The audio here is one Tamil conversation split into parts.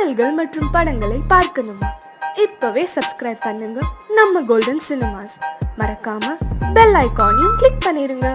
பாடல்கள் மற்றும் படங்களை பார்க்கணுமா? இப்பவே சப்ஸ்கிரைப் பண்ணுங்க நம்ம கோல்டன் சினிமாஸ். மறக்காம பெல் ஐகானையும் கிளிக் பண்ணிருங்க.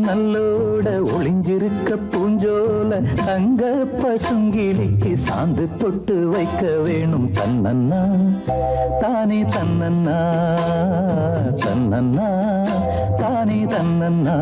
நல்லோட ஒளிஞ்சிருக்க பூஞ்சோல தங்க பசுங்கிளிக்கு சாந்து பொட்டு வைக்க வேணும் தன்னன்னா தானே தன்னன்னா தன்னன்னா தானே தன்னன்னா.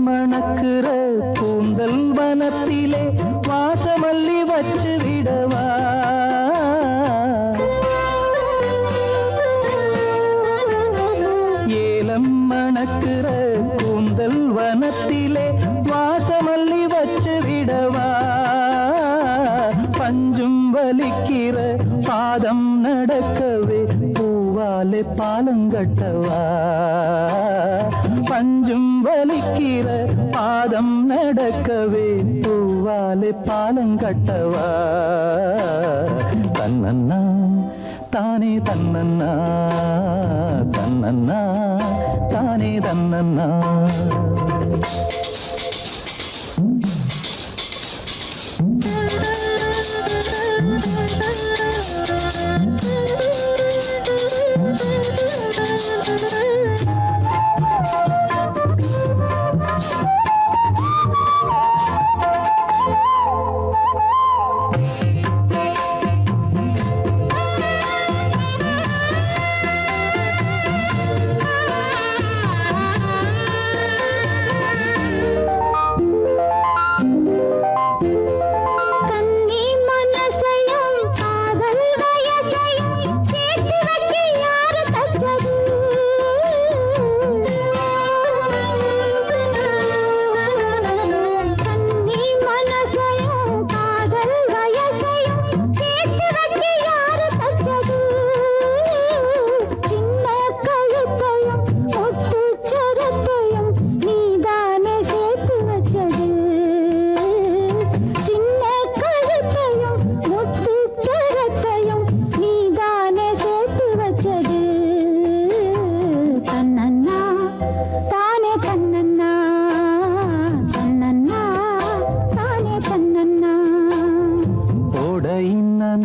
மணக்குற கூந்தல் வனத்திலே வாசமல்லி வச்சு விடவா, ஏலம் மணக்குற கூந்தல் வனத்திலே வாசமல்லி வச்சு விடவா, பஞ்சும் வலிக்கிற பாதம் நடக்கவே பூவாலே பாலங்கட்டவா, பஞ்சும் வலிக்கிற பாதம் நடக்கவே பூவாலே பாலங்கட்டவா, தன்னன்னா தானே தன்னன்னா தன்னன்னா தானே தன்னன்னா.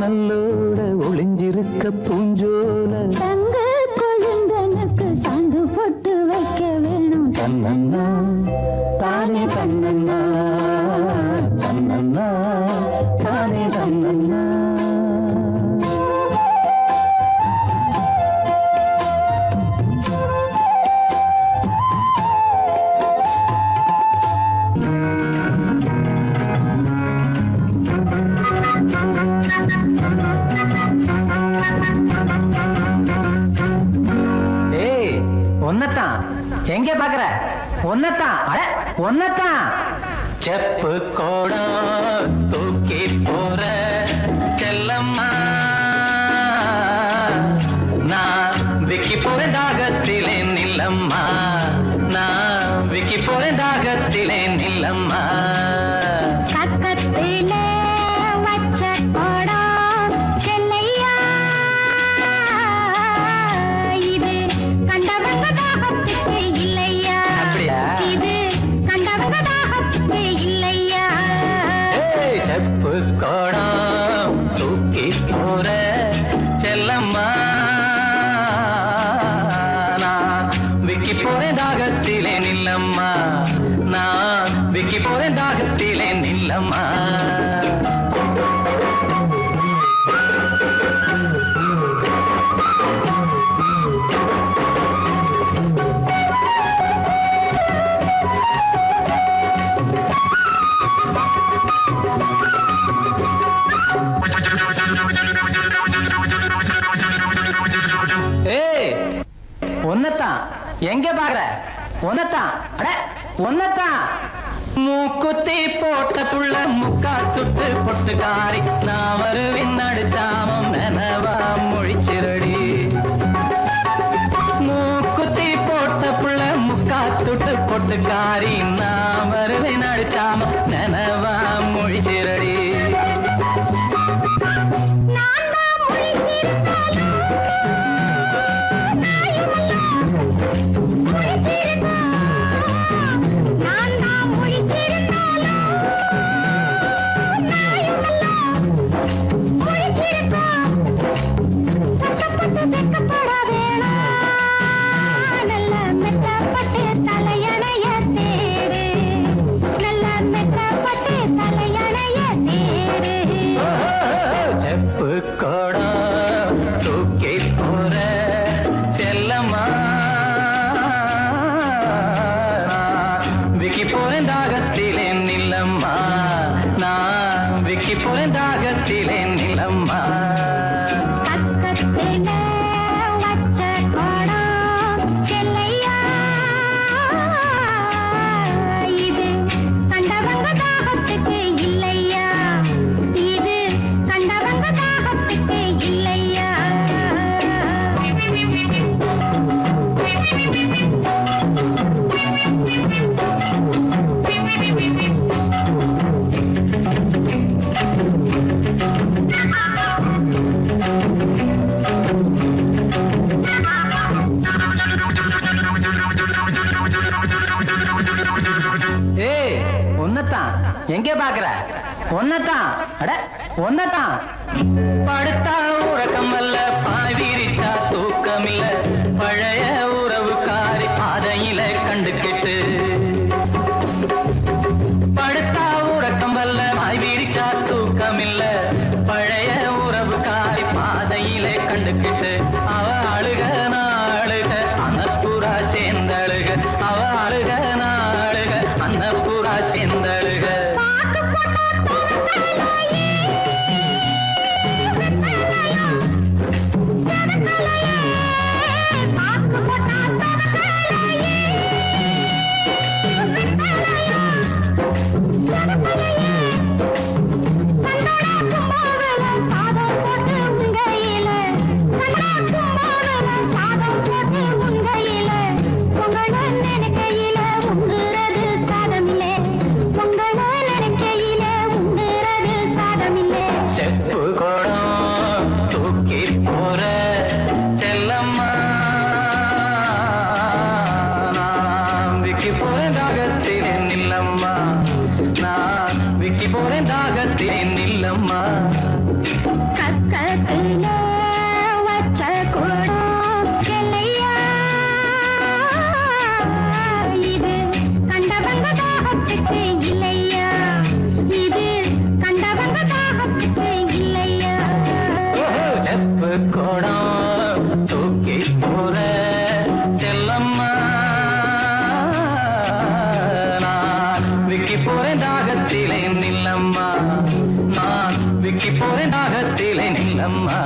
நல்லோட ஒளிஞ்சிருக்க பூஞ்சோல தங்க கொழுந்தனுக்கு சாந்து போட்டு வைக்க வேணும் தன்னன்னா தானே தன்னன்னா தன்னன்னா தானே தன்னன்னா. ஒன்னத்தான் எங்கே பாக்குற? ஒன்னத்தான் அட ஒன்னத்தான் செப்பு கோடா தூக்கி போற செல்லம்மா, நான் விக்கி போற தாகத்திலே நில்லம்மா, நான் விக்கி போற தாகத்திலே நில்லம்மா. கக்கத்த செப்பு கோடம் தூக்கி போற செல்லம்மா நான் விக்கி போறேன் தாகத்திலே நில்லம்மா நான் விக்கி போறேன் தாகத்திலே நில்லம்மா ஒன்னத்தான் எங்க பாக்குற ஒன்னத்தான் அட ஒன்னத்தான் மூக்குத்தி போட்ட புள்ள முக்கா துட்டு பொட்டுக்காரி நான் வருவேன் நடுச்சாமம் நனவா மொழிச்சிரடி மூக்குத்தி போட்ட புள்ள முக்கா துட்டு பொட்டுக்காரி நான் வருவேன் நடுச்சாமம் நனவா மொழிச்சிரடி செப்பு கோடம் தூக்கி போற செல்லம்மா விக்கி போறேன் தாகத்திலே நில்லம்மா நான் விக்கி போறேன் தாகத்திலே நில்லம்மா எங்கே பாக்குற ஒன்னத்தான் அட ஒன்னத்தான் படுத்தா உறக்கம் அல்ல பாய் விரிச்சா தூக்கம் இல்ல பழைய உறவுக்காரி பாதையில கண்டுகிட்டு படுத்தா உறக்கம் அல்ல பாய் விரிச்சா தூக்கம் இல்ல பழைய உறவுக்காரி பாதையில கண்டுகிட்டு அவ அழுக நாளுக அன்னப்புறா சேர்ந்தழுக அவ அழுக நாளுக அன்னப்புறா சேர்ந்தழுக விக்கி போறேன் தாகத்திலே நில்லம்மா கோடம் தூக்கி போற செல்லம்மா நான் விக்கி போறேன் தாகத்திலே நில்லம்மா நான் விக்கி போறேன் தாகத்திலே நில்லம்மா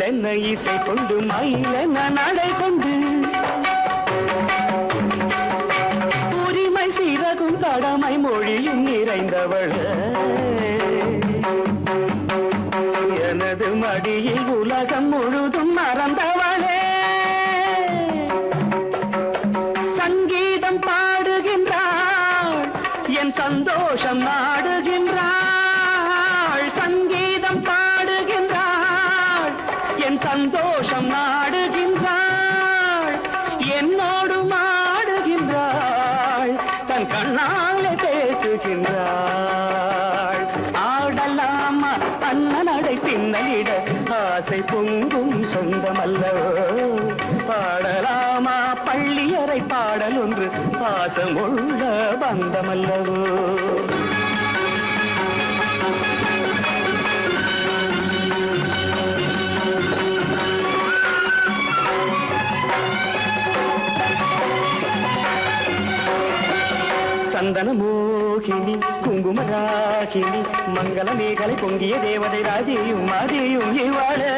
என்ன இசை கொண்டு மயிலென்ன நடை கொண்டு உரிமை சீரகும் கடமை மொழியும் நிறைந்தவள் எனது மடியில் உலகம் முழுதும் மறந்தவளே சங்கீதம் பாடுகின்றாள் என் சந்தோஷம் நாடுகின்றாள் சங்கீதம் பாடுகின்றாள் என் சந்தோஷம் நாடுகின்றாள் என்னோடு மாடுகின்றாள் தன் கண்ணாலே பேசுகின்றாள் ஆடலாமா அண்ணனடை பின்னலிட ஆசை பொங்கும் சொந்தமல்லவோ பாடலாமா பள்ளியறை பாடல் ஒன்று பாசமுள்ள பந்தமல்லவோ சந்தன மோகினி குங்கும ராகினி மங்கள மேகலை பொங்கிய தேவதை ராதியும் மாதியும் இவாளே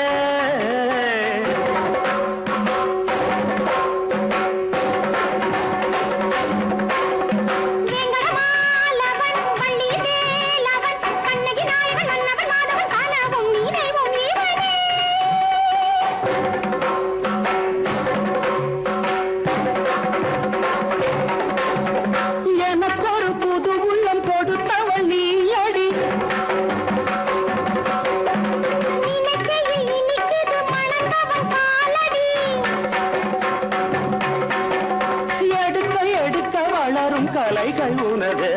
கலைகள் உனது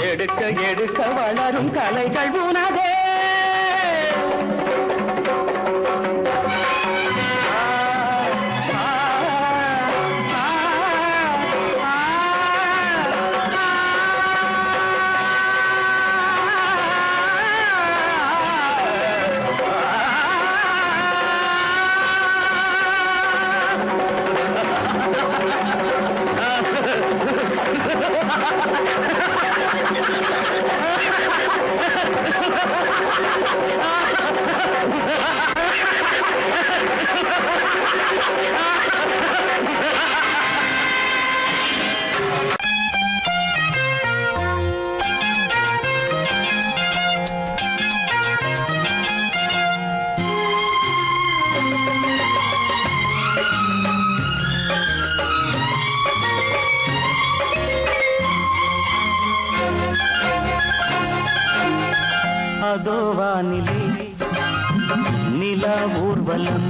எடுக்க எடுக்க வளரும் கலைகள் உனதே அதோ வானிலே நிலா ஊர்வலம்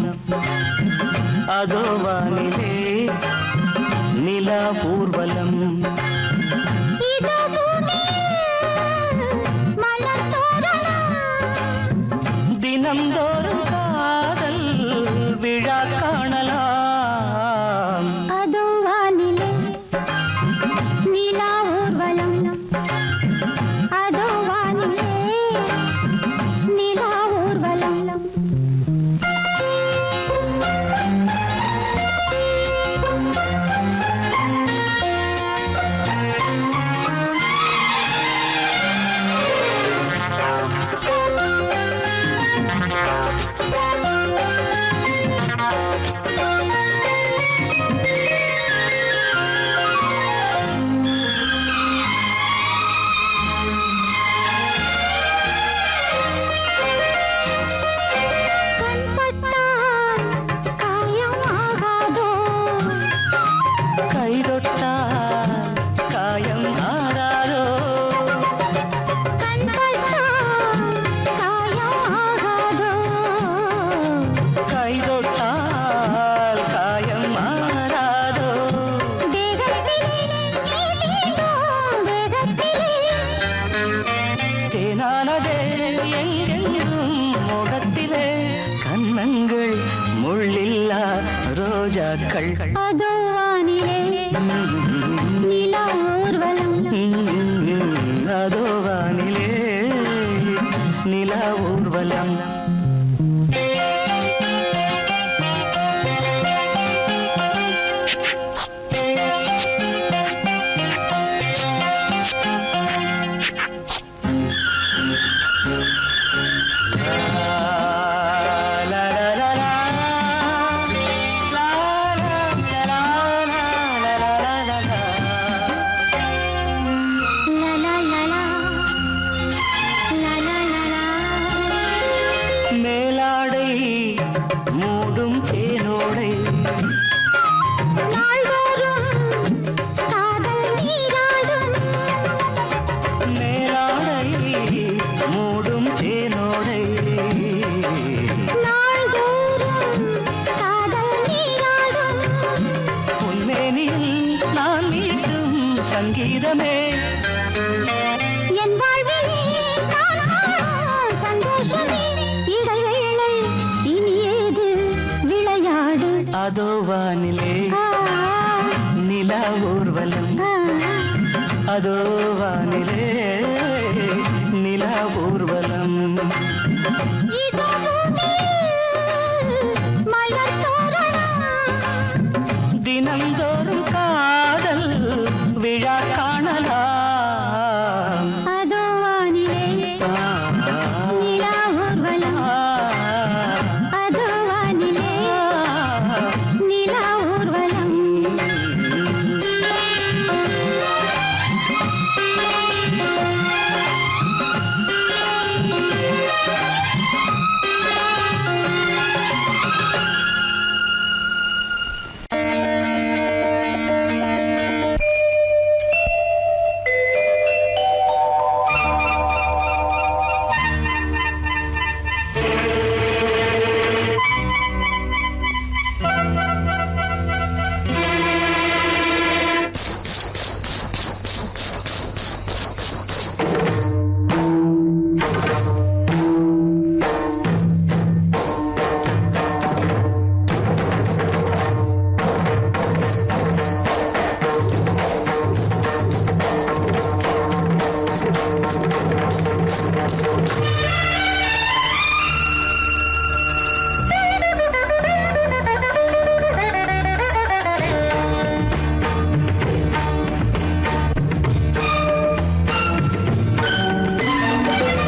அதோ வானிலே நிலா ஊர்வலம் தினம்தோறும் காதல் விழா காணலாம் அதோ வானிலே நிலா ஊர்வலம் அதோ வானிலே நிலா ஊர்வலம் ரோஜாக்கள் அதோ வானிலே நிலா ஊர்வலம் அதோ வானிலே நிலா ஊர்வலம் மேலாடை மூடும் தேனோடை நாள்தோறும் காதல் நீராடும் மேலாடை மூடும் தேனோடை நாள்தோறும் காதல் நீராடும் பொன்மேனில் நான் மீட்டும் சங்கீதமே என் வாழ்விலே நான் காணும் சந்தோஷமே இடைவேளை இனி ஏது விளையாடு அதோ வானிலே நிலா ஊர்வலம் அதோ வானிலே நிலா ஊர்வலம் இதோ பூமியில் மலர் தோரணம் தினந்தோறும் காதல் விழா காணலாம் அதோ வானிலே நிலா ஊர்வலம் அதோ வானிலே நிலா ஊர்வலம்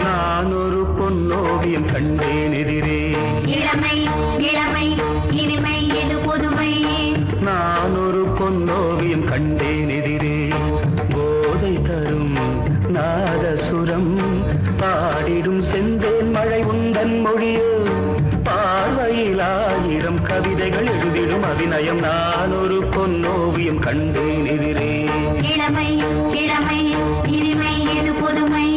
நான் ஒரு பொன்னோவியம் கண்டேன் எதிரே இளமை இளமை இனிமை எது புதுமை நான் ஒரு பொன்னோவியம் கண்டேன் எதிரே போதை தரும் நாதசுரம் பாடிடும் செந்தேன் மழை உந்தன் மொழியோ பார்வையில் 1000 கவிதைகள் எழுதிடும் அபிநயம் நான் ஒரு பொன்னோவியம் கண்டேன் எதிரே இளமை இளமை இனிமை எது புதுமை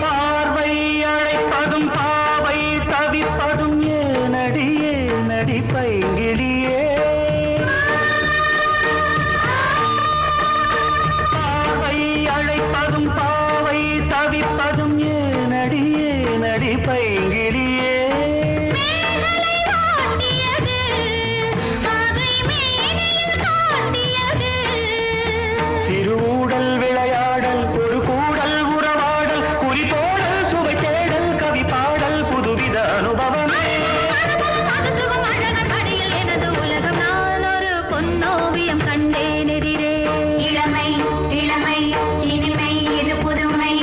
பார்வை அழைப்பதும் பாவை தவிப்பதும் ஏனடியே நடிப்பைங்கிலியே பார்வை அழைப்பதும் பாவை தவிப்பதும் ஏனடியே நடிப்பைங்கிலியே சிறுஊடல் விளையாடல் ஒரு கூடல் உறவாடல் குறிப்போடல் சுவை தேடல் கவி பாடல் புதுவித அனுபவமே பொன்னோவியம் கண்டேன் எதிரே இளமை இளமை இனிமை எது புதுமை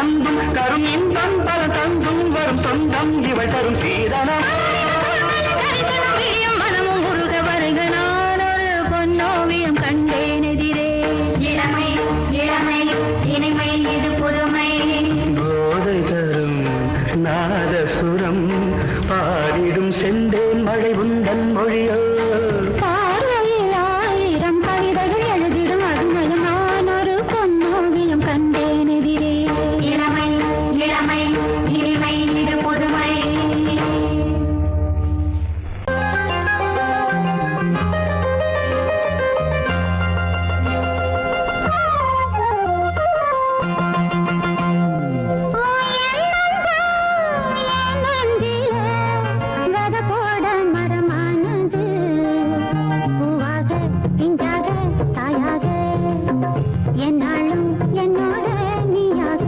தந்தும் கரும் இன்பம் பல தந்தும் வரும் சொந்தம் இவள் தரும் சீதனம் மனமும் முருக வருக நான் ஒரு பொன்னோவியம் கண்டேன் எதிரே இளமை இளமை இனிமை இது புதுமை போதை தரும் நாதசுரம் பாடிடும் செந்தேன் மழை உந்தன் மொழியோ பார்வையில் ஆயிரம் கவிதைகள் எழுதிடும் அதுமையும் நான் ஒரு பொன்னோவியம் கண்டேன் எதிரே இளமை இளமை இனிமை இது புதுமை என்னாலும் என்னோட நீயாக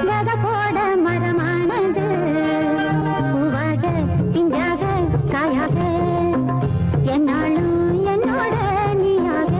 வித போட மரமானது பூவாக பிஞ்சாக காயாக என்னாலும் என்னோட நீயாக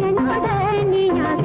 என்னோட நீயாக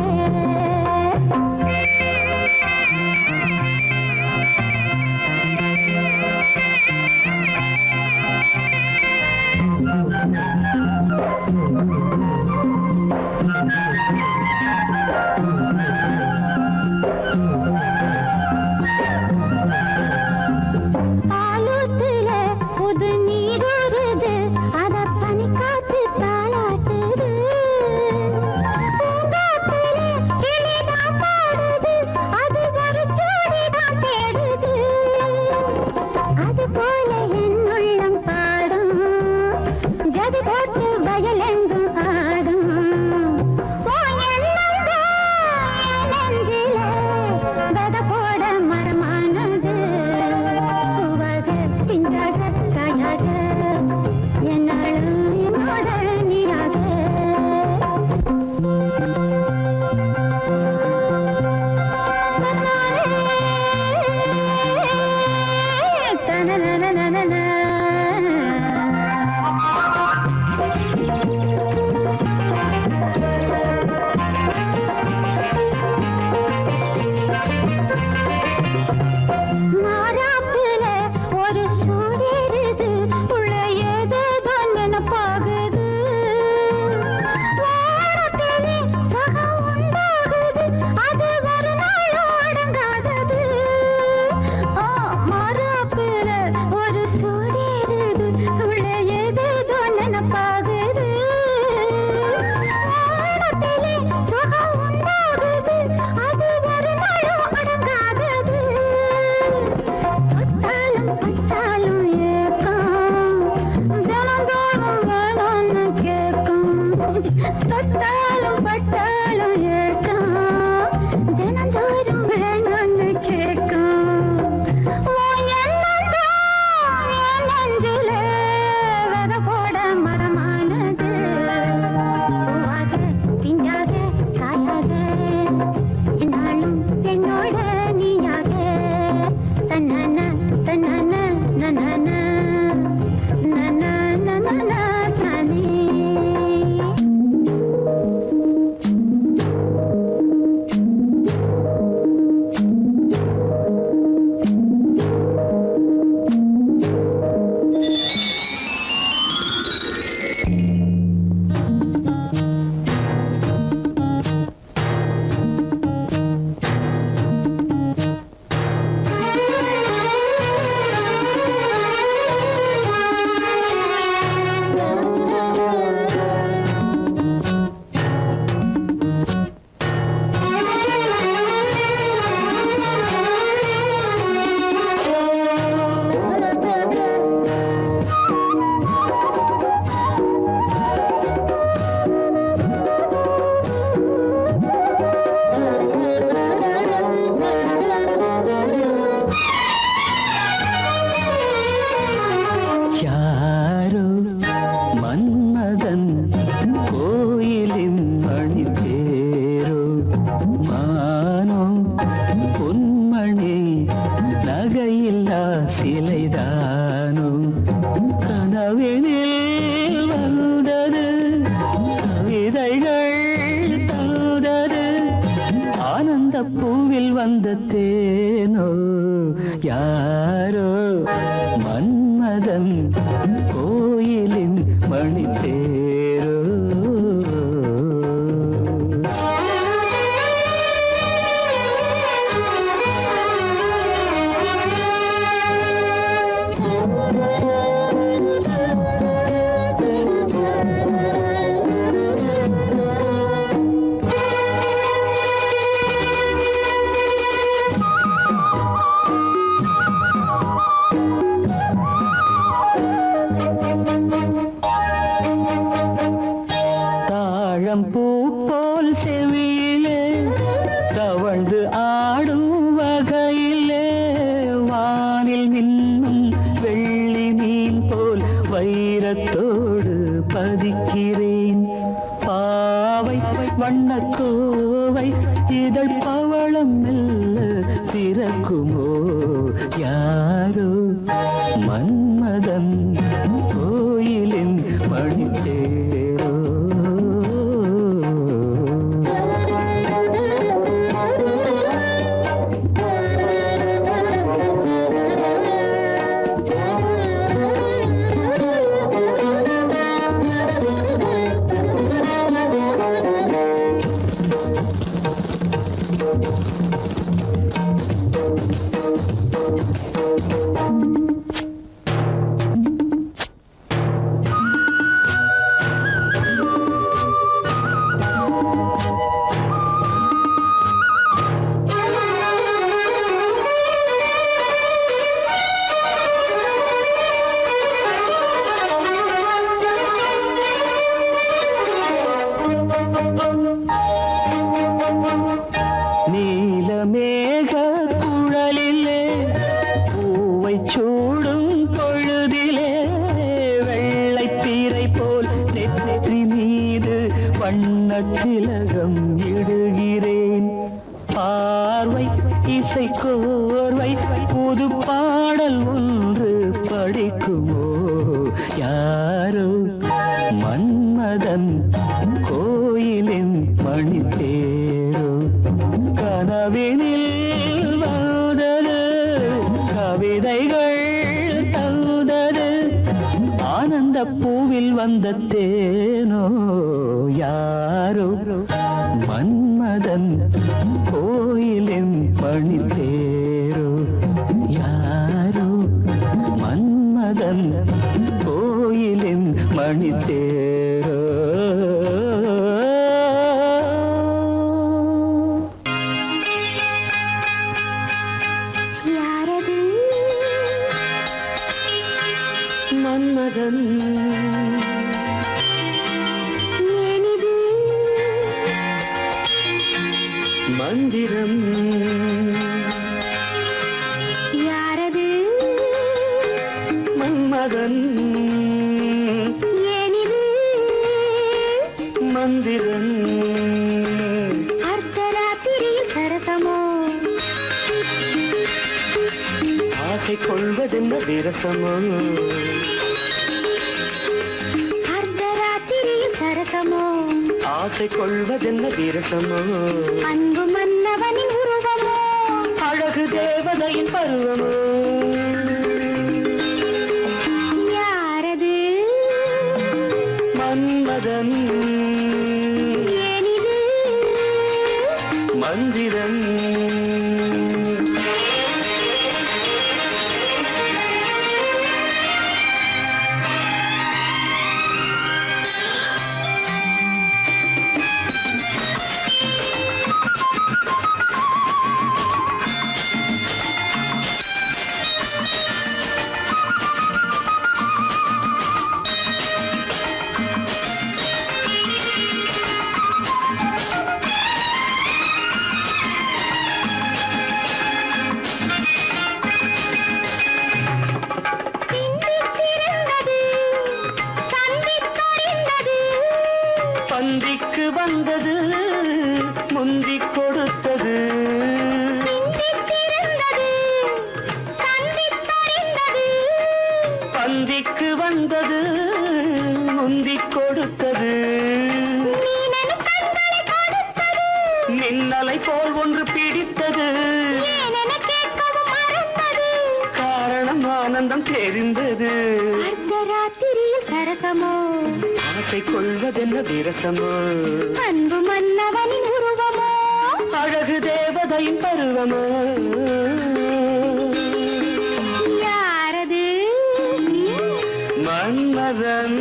சிலைதானோ கனவினில் வந்தது கவிதைகள் தந்தது ஆனந்த பூவில் வந்த தேனோ யாரோ மன்மதன் கோயிலின் மணித்தேரோ பூ போல் செவியிலே தவழ்ந்து ஆடும் வகையிலே வானில் மின்னும் வெள்ளி மீன் போல் வைரத்தோடு பதிக்கிறேன் பாவை வண்ணக்கோவை இதழ் பவளம் மெல்ல திறக்குமோ யாரோ மன்மதன் கோயிலின் மணித்தேரோ நீலமேக குழலிலே பூவை சூடும் பொழுதிலே வெள்ளை பீரை போல் நெற்றி மீது வண்ணத்திலகம் இடுகிறேன் பார்வை இசை கோர்வை புது பாடல் ஒன்று படிக்குமோ யாரோ மன்மதன் கோயிலின் மணித்தேரோ கனவினில் வந்தது கவிதைகள் தந்தது ஆனந்த பூவில் வந்த தேனோ யாரோ மன்மதன் கோயிலின் மணித்தேரோ யாரோ மன்மதன் கோயிலின் மணித்தேரோ மன்மதன் ஏனிது மந்திரம் யாரது மன்மதன் ஏனிது மந்திரம் அர்த்தராத்திரியில் சரசமோ ஆசை கொள்வதென்ன விரசமோ அர்த்தராத்திரியில் சரசமோ ஆசை கொள்வதென்ன விரசமோ அன்பு மன்னவனின் உருவமோ அழகு தேவதையின் பருவமோ யாரது மன்மதன் ஏனிது மந்திரம் போல் ஒன்று பிடித்தது, ஏனென கேட்கவும் மறந்தது. காரணம் ஆனந்தம் தெரிந்தது. அர்த்தராத்திரியில் சரசமோ, ஆசை கொள்வதென்ன விரசமோ, அன்பு மன்னவனின் உருவமோ, அழகு தேவதையின் பருவமோ. யாரது மன்மதன்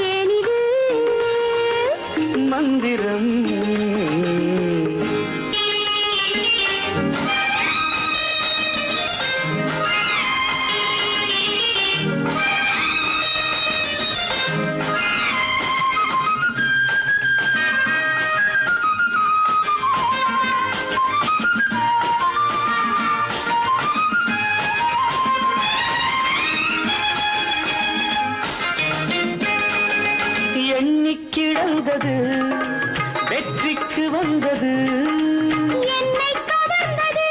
ஏனிது மந்திரம். எண்ணிக்கிடந்தது வெற்றிக்கு வந்தது, என்னை கவர்ந்தது,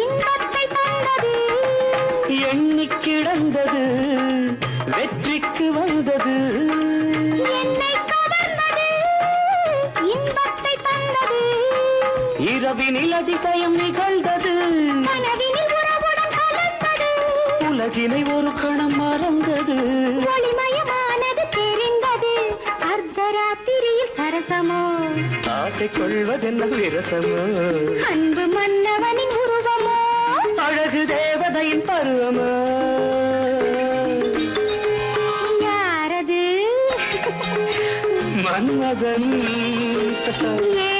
இன்பத்தை தந்தது. எண்ணிக்கிடந்தது வெற்றிக்கு வந்தது, என்னை கவர்ந்தது, இன்பத்தை தந்தது. இரவினில் அதிசயம் நிகழ்ந்தது, கனவினில் உறவுடன் கலந்தது. உலகினை ஒரு கணம் மறந்தது. ஒளிமயமானது தெரிந்தது. அர்த்தராத்திரியில் சரசமோ, ஆசை கொள்வதென்ன விரசமோ, அன்பு மன்னவனின் உருவமோ, அழகு தேவதையின் பருவமோ. யாரது மன்மதன் ஏ